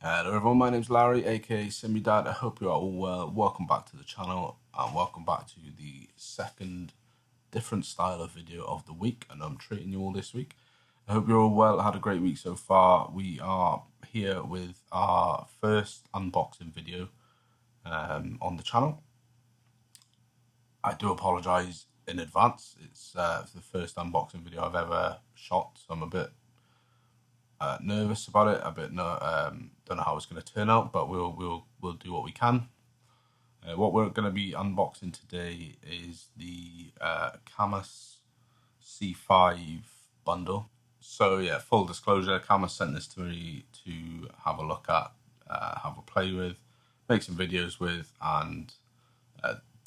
Hello everyone, my name's Larry, aka Simudad. I hope you are all well. Welcome back to the channel and welcome back to the second different style of video of the week, and I'm treating you all this week. I hope you're all well, had a great week so far. We are here with our first unboxing video on the channel. I do apologise in advance. It's the first unboxing video I've ever shot, so I'm a bit nervous about it. Don't know how it's going to turn out, but we'll do what we can. What we're going to be unboxing today is the Cammus C5 bundle. So yeah, full disclosure, Cammus sent this to me to have a look at, have a play with, make some videos with, and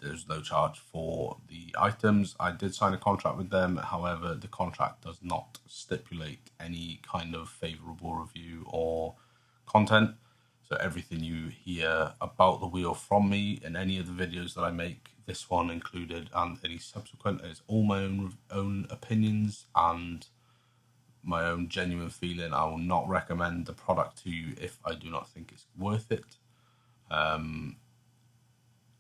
there's no charge for the items. I did sign a contract with them, however, the contract does not stipulate any kind of favourable review or content. So everything you hear about the wheel from me in any of the videos that I make, this one included and any subsequent, is all my own opinions and my own genuine feeling. I will not recommend the product to you if I do not think it's worth it.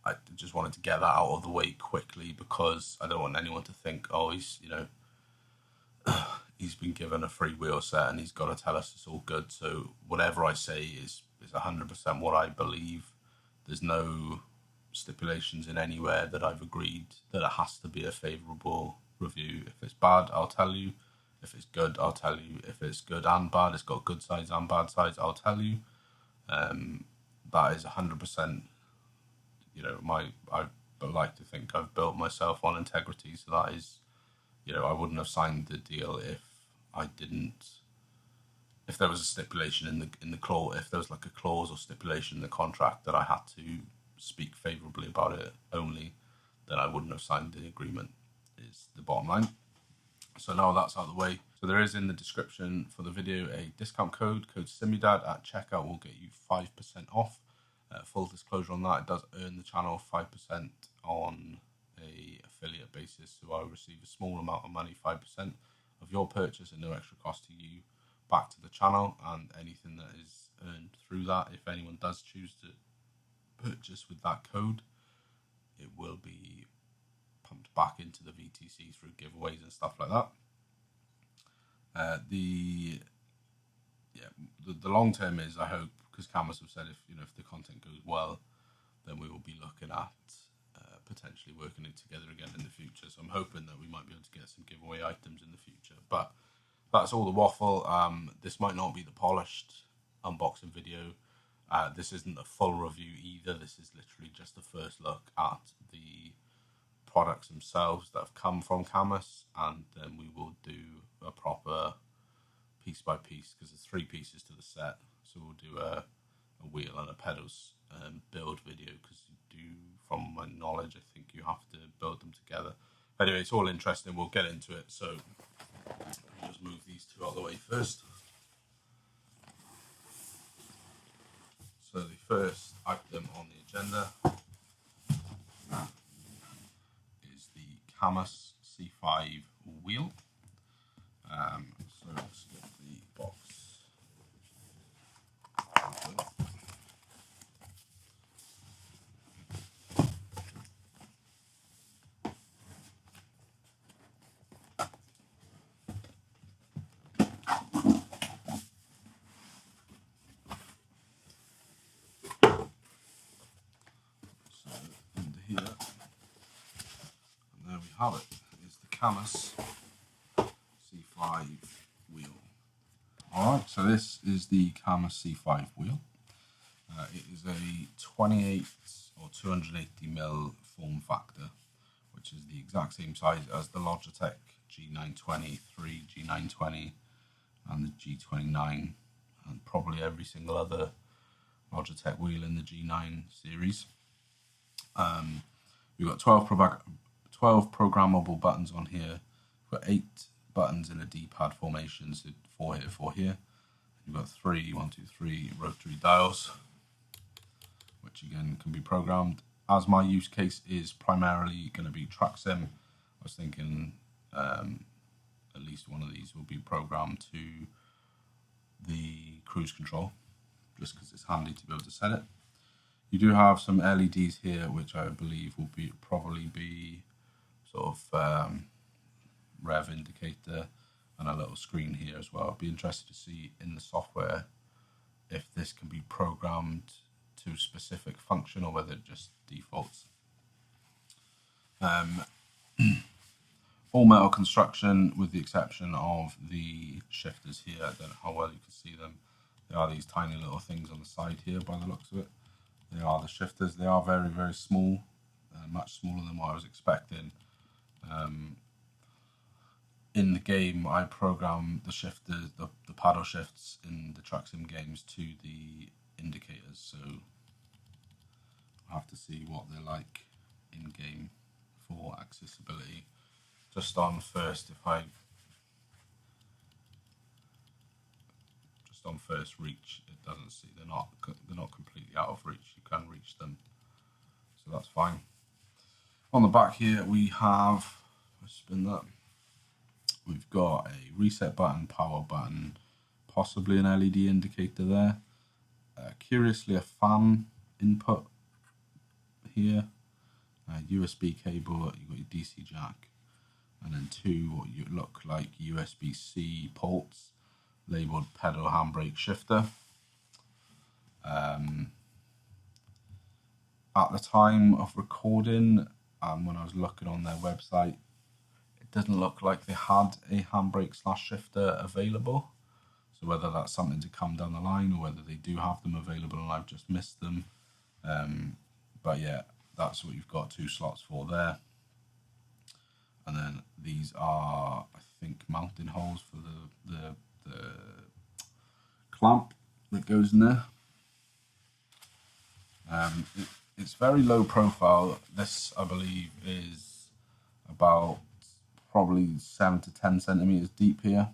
I just wanted to get that out of the way quickly because I don't want anyone to think, oh, he's been given a free wheel set and he's got to tell us it's all good. So whatever I say is 100% what I believe. There's no stipulations in anywhere that I've agreed that it has to be a favourable review. If it's bad, I'll tell you. If it's good, I'll tell you. If it's good and bad, it's got good sides and bad sides, I'll tell you. That is 100%. I like to think I've built myself on integrity, so that is, I wouldn't have signed the deal if there was a stipulation in the clause, if there was like a clause or stipulation in the contract that I had to speak favourably about it only, then I wouldn't have signed the agreement, is the bottom line. So now that's out of the way. So there is in the description for the video a discount code Simudad at checkout will get you 5% off. Full disclosure on that, it does earn the channel 5% on a affiliate basis, so I receive a small amount of money, 5% of your purchase at no extra cost to you, back to the channel, and anything that is earned through that, if anyone does choose to purchase with that code, it will be pumped back into the VTC through giveaways and stuff like that. The long term is, I hope, because Cammus have said if the content goes well, then we will be looking at potentially working it together again in the future. So I'm hoping that we might be able to get some giveaway items in the future. But that's all the waffle. This might not be the polished unboxing video. This isn't a full review either. This is literally just the first look at the products themselves that have come from Cammus, and then we will do a proper piece by piece, because there's 3 pieces to the set. So we'll do a wheel and a pedals build video, because from my knowledge, I think you have to build them together. Anyway, it's all interesting. We'll get into it. So I'll just move these 2 out of the way first. So the first item on the agenda is the Cammus C5 wheel. So let's get the box. Here, and there we have it. It's the Cammus C5 wheel. Alright, so this is the Cammus C5 wheel. It is a 28 or 280mm form factor, which is the exact same size as the Logitech G920, 3 G920 and the G29, and probably every single other Logitech wheel in the G9 series. We've got 12 programmable buttons on here. We've got 8 buttons in a D-pad formation, so 4 here, 4 here. You've got 3 rotary dials, which again can be programmed. As my use case is primarily going to be track sim, I was thinking at least one of these will be programmed to the cruise control. just because it's handy to be able to set it. You do have some LEDs here, which I believe will probably be sort of rev indicator, and a little screen here as well. I'd be interested to see in the software if this can be programmed to a specific function or whether it just defaults. All metal construction with the exception of the shifters here. I don't know how well you can see them. There are these tiny little things on the side here by the looks of it. They are the shifters. They are very, very small, much smaller than what I was expecting. In the game, I program the shifters, the paddle shifts in the truck sim games to the indicators, so I'll have to see what they're like in game for accessibility. Just on first reach, it doesn't see, they're not completely out of reach. You can reach them, so that's fine. On the back here we have, let's spin that. We've got a reset button, power button, possibly an LED indicator there. Curiously, a fan input here. USB cable, you've got your DC jack, and then two what you look like USB-C ports labeled pedal, handbrake, shifter. At the time of recording, when I was looking on their website, it doesn't look like they had a handbrake / shifter available. So whether that's something to come down the line or whether they do have them available and I've just missed them. But yeah, that's what you've got 2 slots for there. And then these are, I think, mounting holes for the clamp that goes in there. It's very low profile. This, I believe, is about probably 7 to 10 centimeters deep here.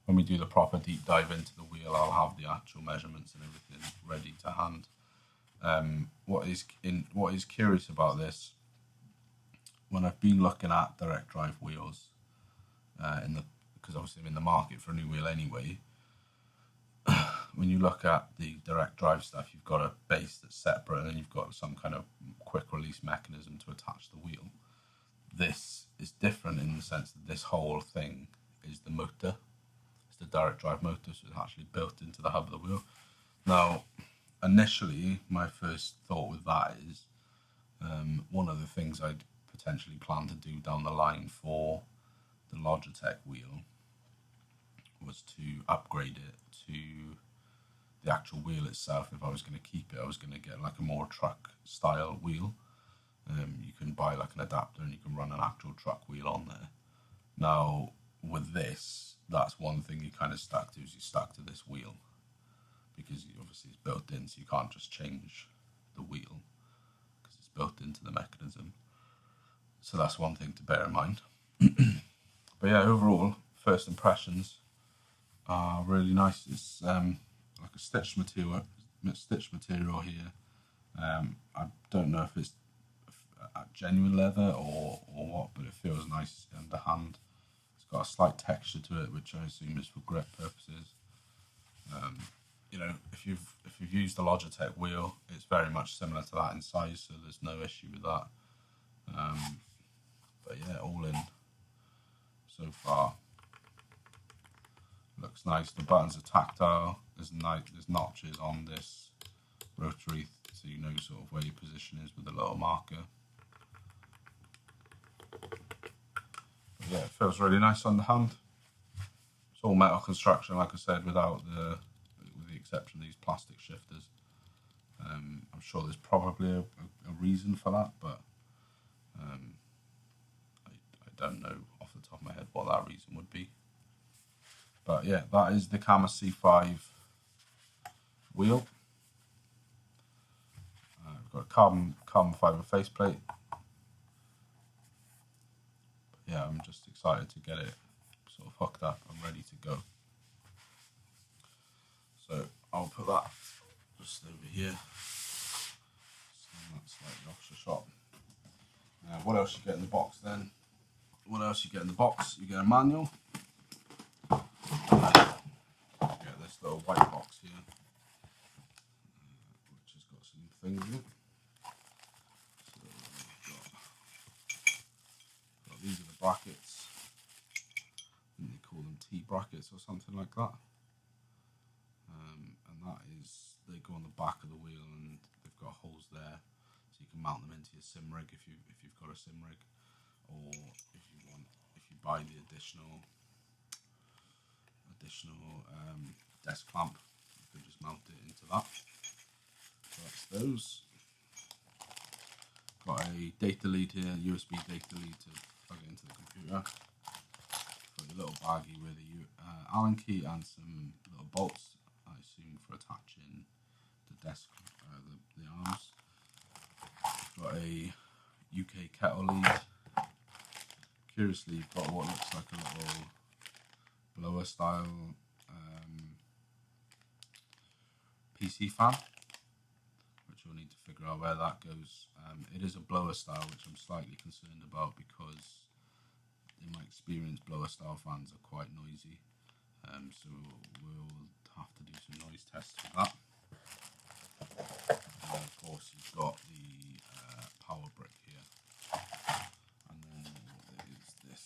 When we do the proper deep dive into the wheel, I'll have the actual measurements and everything ready to hand. What is curious about this, when I've been looking at direct drive wheels, because obviously I'm in the market for a new wheel anyway. When you look at the direct drive stuff, you've got a base that's separate, and then you've got some kind of quick release mechanism to attach the wheel. This is different in the sense that this whole thing is the motor. It's the direct drive motor, so it's actually built into the hub of the wheel. Now, initially, my first thought with that is one of the things I'd potentially plan to do down the line for the Logitech wheel was to upgrade it to the actual wheel itself. If I was going to keep it, I was going to get like a more truck style wheel. You can buy like an adapter and you can run an actual truck wheel on there. Now with this, that's one thing you kind of stuck to, is you stuck to this wheel, because obviously it's built in, so you can't just change the wheel because it's built into the mechanism. So that's one thing to bear in mind. But yeah, overall, first impressions are really nice. It's like a stitched material here. I don't know if it's genuine leather or what, but it feels nice in the hand. It's got a slight texture to it, which I assume is for grip purposes. You know, if you've used the Logitech wheel, it's very much similar to that in size, so there's no issue with that. But yeah, all in so far, looks nice. The buttons are tactile. There's notches on this rotary, so you know sort of where your position is with a little marker. But yeah, it feels really nice on the hand. It's all metal construction, like I said, with the exception of these plastic shifters. I'm sure there's probably a reason for that, but I don't know off the top of my head what that reason would be. But yeah, that is the Cammus C5 wheel. We've got a carbon fibre faceplate. Yeah, I'm just excited to get it sort of hooked up and ready to go. So I'll put that just over here. Stand that slightly off the shot. What else you get in the box then? What else you get in the box? You get a manual. You get this little white box here. things in it. So these are the brackets. I think they call them T brackets or something like that. And that is, they go on the back of the wheel, and they've got holes there, so you can mount them into your sim rig if you've got a sim rig, or if you buy the additional desk clamp, you can just mount it into that. So that's those. Got a data lead here, USB data lead to plug it into the computer. Got a little baggie with a Allen key and some little bolts, I assume for attaching the desk, the arms. Got a UK kettle lead. Curiously, you've got what looks like a little blower style PC fan, which we'll need to figure out where that goes. It is a blower style, which I'm slightly concerned about because in my experience blower style fans are quite noisy, so we'll have to do some noise tests for that. And of course you've got the power brick here, and then there is this.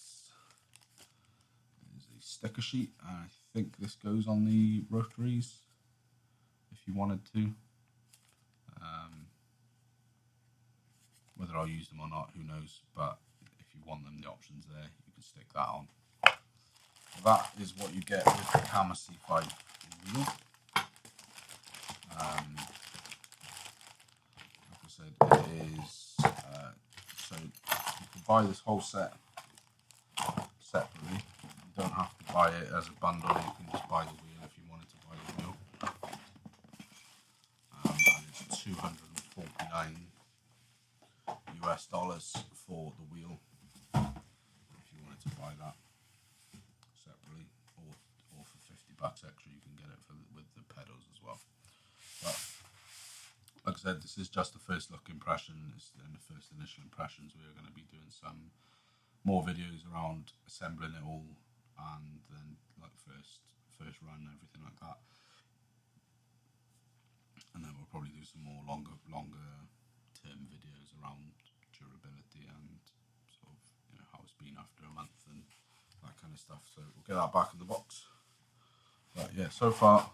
There's a sticker sheet, and I think this goes on the rotaries if you wanted to. Whether I'll use them or not, who knows, but if you want them, the option's there, you can stick that on. So that is what you get with the Cammus C5 wheel. Like I said, it is, so you can buy this whole set separately. You don't have to buy it as a bundle, you can just buy the wheel if you wanted to buy the wheel. And it's $249 US for the wheel if you wanted to buy that separately, or for $50 extra you can get it with the pedals as well. But like I said, this is just the first look impression, and the first initial impressions. We are going to be doing some more videos around assembling it all, and then like first run and everything like that, and then we'll probably do some more longer term videos around durability and sort of, you know, how it's been after a month and that kind of stuff. So we'll get that back in the box. But yeah, so far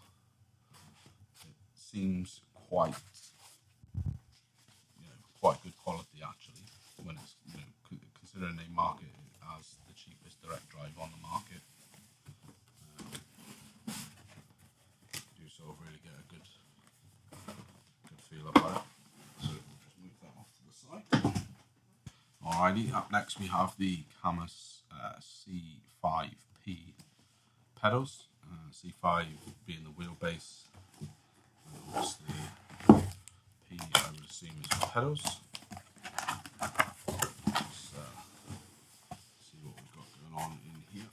it seems quite good quality actually, when it's, you know, considering they market it as the cheapest direct drive on the market. You sort of really get a good feel about it. So we'll just move that off to the side. Alrighty, up next we have the Cammus C5P pedals. C5 being the wheelbase, obviously P I would assume is for pedals. Let's see what we've got going on in here.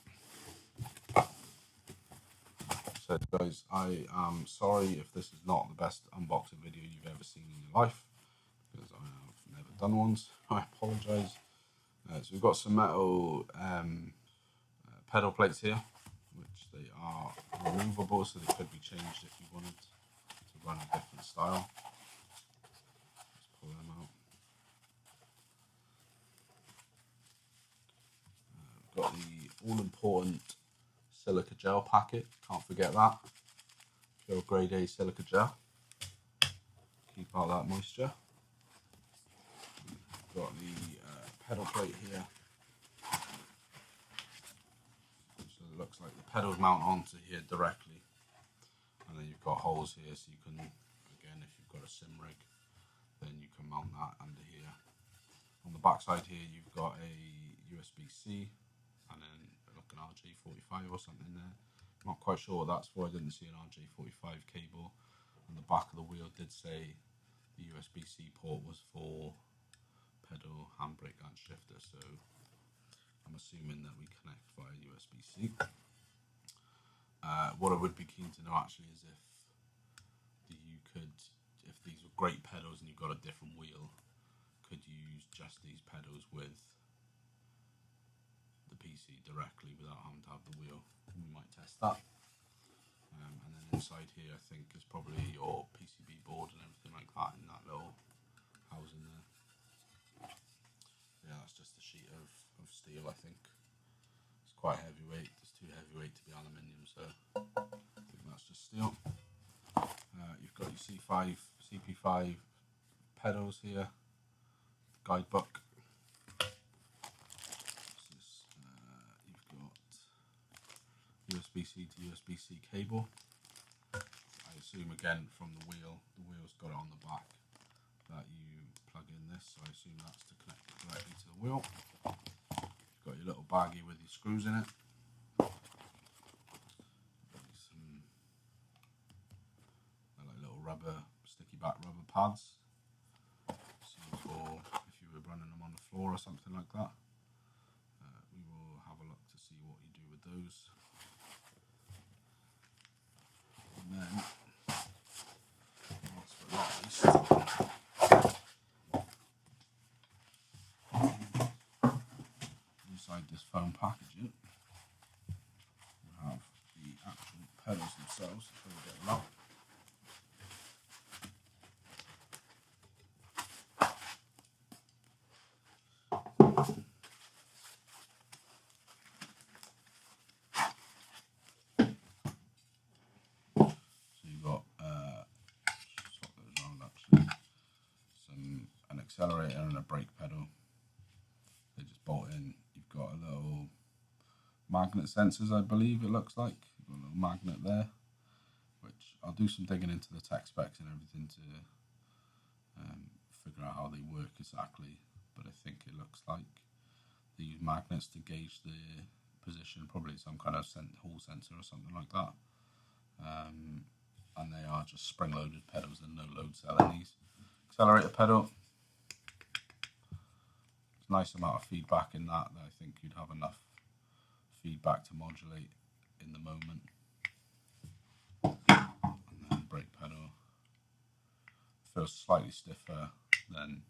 So guys, I am sorry if this is not the best unboxing video you've ever seen in your life, because I have never done one, so I apologise. So we've got some metal pedal plates here, which they are removable, so they could be changed if you wanted to run a different style. Let's pull them out. We've got the all-important silica gel packet, can't forget that. Pure grade A silica gel, keep out that moisture. We've got the pedal plate here, so it looks like the pedals mount onto here directly, and then you've got holes here, so you can, again, if you've got a sim rig, then you can mount that under here. On the back side here you've got a USB-C and then like an RJ45 or something there. Not quite sure what that's for, I didn't see an RJ45 cable. On the back of the wheel did say the USB-C port was for pedal, handbrake and shifter, so I'm assuming that we connect via USB-C. What I would be keen to know actually is if these were great pedals and you've got a different wheel, could you use just these pedals with the PC directly without having to have the wheel? We might test that. And then inside here I think is probably your PCB board and everything like that in that little I think. It's quite heavyweight. It's too heavyweight to be aluminium, so I think that's just steel. You've got your CP5 pedals here, guidebook. You've got USB-C to USB-C cable. I assume again from the wheel's got it on the back that you plug in this, so I assume that's to connect it directly to the wheel. You've got your little baggie with your screws in it. Some like little sticky back rubber pads. So for if you were running them on the floor or something like that. We will have a look to see what you do with those. And then, last but not least, inside this foam packaging, you have the actual pedals themselves. So we get them out. An accelerator and a brake pedal. They just bolt in. You've got a little magnet sensors, I believe it looks like. You've got a little magnet there, which I'll do some digging into the tech specs and everything to figure out how they work exactly. But I think it looks like they use magnets to gauge the position, probably some kind of hall sensor or something like that. And they are just spring-loaded pedals and no load cell in these. Accelerator pedal. Nice amount of feedback in that I think you'd have enough feedback to modulate in the moment. And then brake pedal feels slightly stiffer than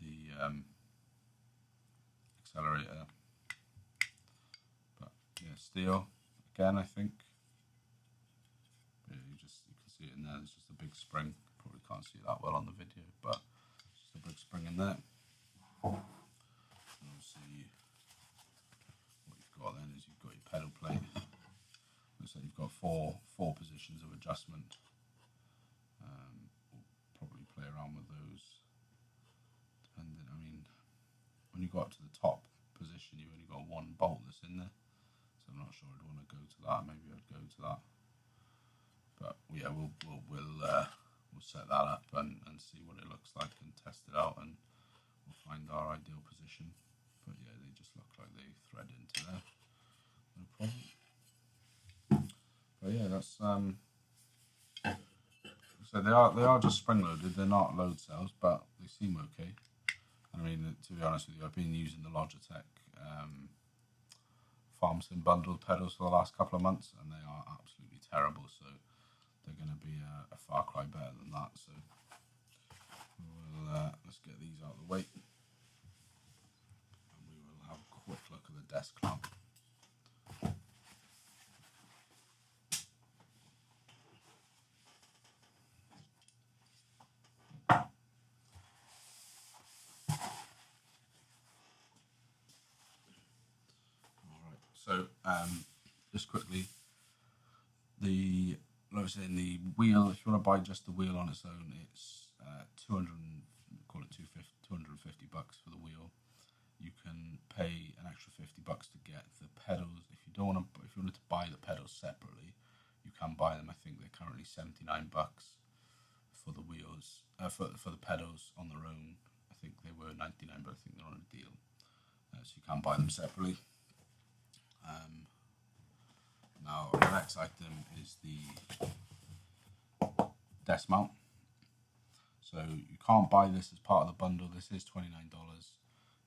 the accelerator, but yeah, steel again I think. Yeah, you can see it in there. There's just a big spring. Probably can't see it that well on the video, but just a big spring in there. And obviously what you've got then is you've got your pedal plate. Looks like you've got four positions of adjustment. We'll probably play around with those depending. I mean, when you got up to the top position you've only got one bolt that's in there, so I'm not sure I'd want to go to that. Maybe I'd go to that, but yeah, we'll set that up and see what it looks like and test it out, and we'll find our ideal position. But yeah, they just look like they thread into there, no problem. But yeah, that's so they are just spring loaded. They're not load cells, but they seem okay. I mean, to be honest with you, I've been using the Logitech Farm Sim bundled pedals for the last couple of months, and they are absolutely terrible. So they're going to be a far cry better than that. So we'll let's get these out of the way, and we will have a quick look at the desk clamp. So just quickly, like I was saying, the wheel, if you want to buy just the wheel on its own, it's 250 bucks for the wheel. You can pay an extra 50 bucks to get the pedals. If you wanted to buy the pedals separately, you can buy them. I think they're currently 79 bucks for the wheels, for the pedals on their own. I think they were 99, but I think they're on a deal, so you can buy them separately. Now the next item is the desk mount. So you can't buy this as part of the bundle. This is $29.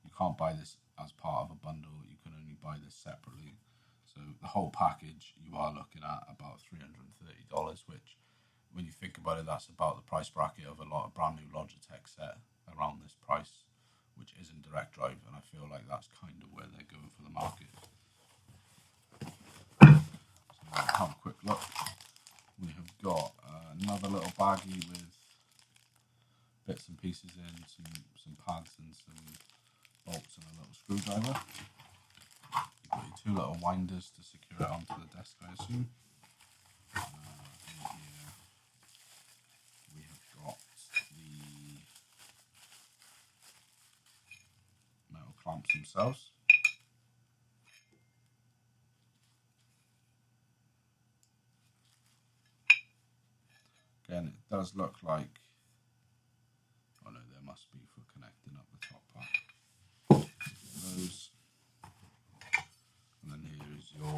You can't buy this as part of a bundle. You can only buy this separately. So the whole package, you are looking at about $330, which, when you think about it, that's about the price bracket of a brand new Logitech set around this price, which isn't direct drive, and I feel like that's kind of where they're going for the market. Have a quick look. We have got another little baggie with bits and pieces in, some pads and some bolts and a little screwdriver. You've got your two little winders to secure it onto the desk, I assume. In here we have got the metal clamps themselves. Again, it does look like, oh no, there must be for connecting up the top part. Those. And then here is your,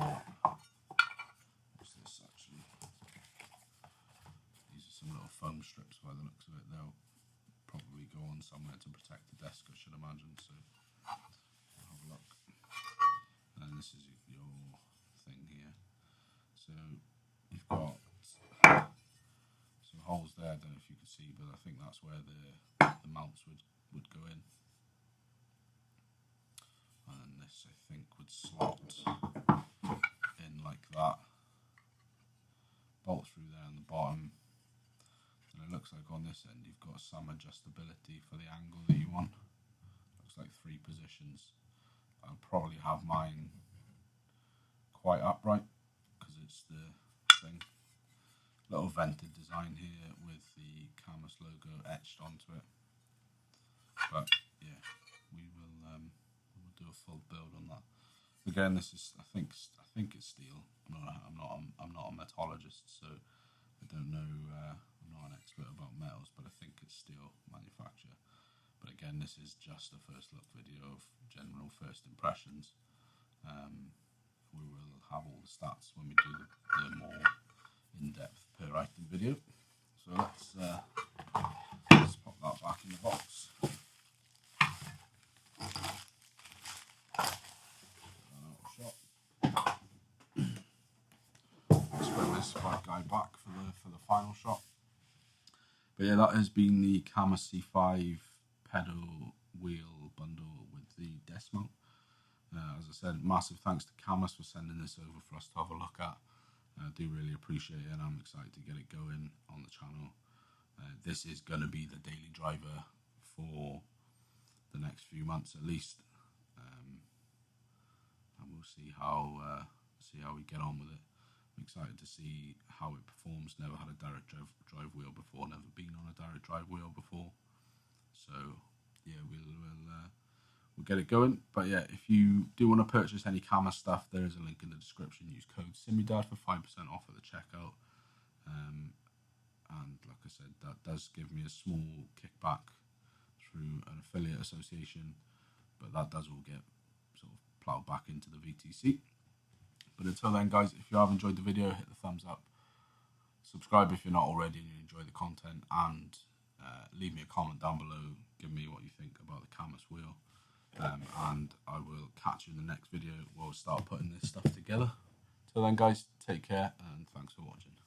what's this actually? These are some little foam strips by the looks of it. They'll probably go on somewhere to protect the desk, I should imagine. So have a look. And then this is your thing here. So you've got some holes there. I don't know if you can see, but I think that's where the mounts would go in. And then this, I think, would slot in like that. Bolt through there on the bottom. And it looks like on this end you've got some adjustability for the angle that you want. Looks like 3 positions. I'll probably have mine quite upright because it's the thing. Little vented design here with the Cammus logo etched onto it. But yeah, we'll do a full build on that. Again, this is I think it's steel. I'm not a metallurgist, so I don't know. I'm not an expert about metals, but I think it's steel manufacture. But again, this is just a first look video of general first impressions. We will have all the stats when we do the more in-depth per item video. So let's pop that back in the box. Let's bring this bad guy back for the final shot. But yeah, that has been the Cammus C5 pedal wheel bundle with the desk mount. As I said, massive thanks to Cammus for sending this over for us to have a look at. I do really appreciate it, and I'm excited to get it going on the channel. This is going to be the daily driver for the next few months at least, and we'll see how we get on with it. I'm excited to see how it performs. Never had a direct drive wheel before, never been on a direct drive wheel before, so yeah, we'll get it going. But yeah, if you do want to purchase any Cammus stuff, there is a link in the description. Use code Simudad for 5% off at the checkout. And like I said, that does give me a small kickback through an affiliate association, but that does all get sort of ploughed back into the VTC. But until then, guys, if you have enjoyed the video, hit the thumbs up. Subscribe if you're not already and you enjoy the content, and leave me a comment down below. Give me what you think about the Cammus wheel. And I will catch you in the next video where we'll start putting this stuff together. Till then, guys, take care and thanks for watching.